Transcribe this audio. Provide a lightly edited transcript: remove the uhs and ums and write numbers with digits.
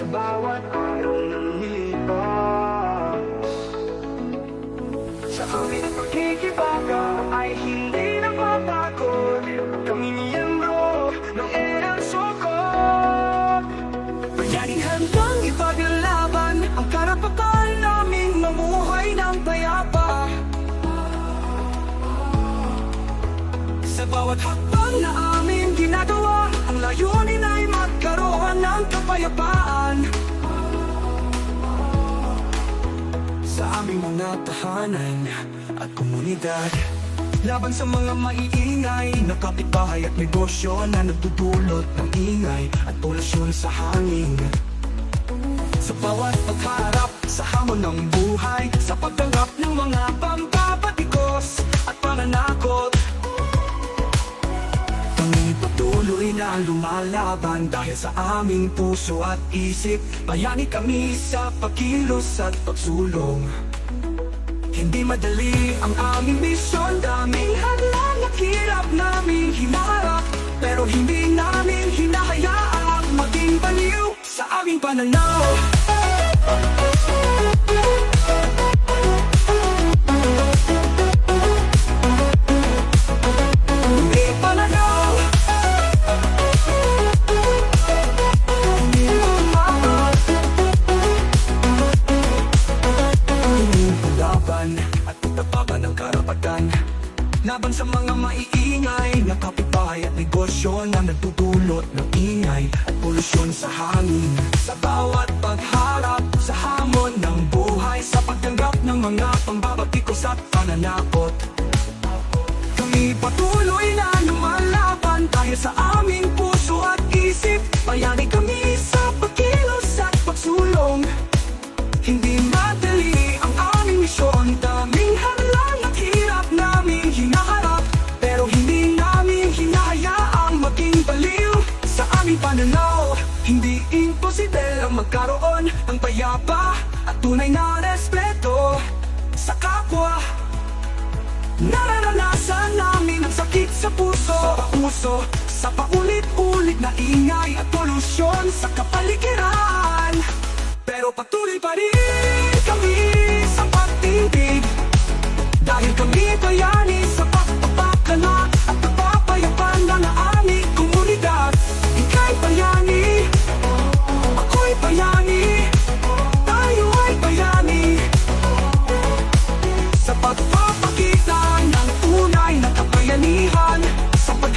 bawat araw ng lipas. Sa aming pagkikibaka ay hindi napapagod. Kami miyembro ng erang suko. Bayaning handang ipaglalaban ang karapatan naming mamuhay ng payapa. Sa bawat hakbang na aming ginagawa, ang layunin ay magkaroon ng kapayapaan. Sa aming mga tahanan at komunidad, laban sa mga maiingay na kapitbahay at negosyo na nagdudulot ng ingay at polusyon sa hangin. Sa bawat pagharap sa hamon ng buhay, sa pagtanggap ng mga pambabatikos at pananakot, kami patuloy na lumalaban dahil sa aming puso at isip. Bayani kami sa pagkilos at pagsulong. Hindi madali ang aming misyon, daming hadlang at hirap naming hinaharap, pero hindi namin hinahayaang maging baliw sa aming pananaw. At pagtapakan ng karapatan laban sa mga maiingay na kapitbahay at negosyo na nagdudulot ng ingay at polusyon sa hangin. Sa bawat pagharap sa hamon ng buhay, sa pagtanggap ng mga pambabatikos at pananakot, kami patuloy na lumalaban dahil sa aming puso at isip. Bayani kami sa pagkilos at pagsulong. Hindi madali ang aming misyon, daming hadlang at hirap naming hinaharap, pero hindi namin hinahayaang maging baliw sa aming pananaw. Hindi imposible ang magkaroon ng payapa at tunay na respeto sa kapwa. Nararanasan namin ang sakit sa puso, sa paulit-ulit na ingay at polusyon sa kapaligiran, pero patuloy pa rin kami sa pagtibig dahil kami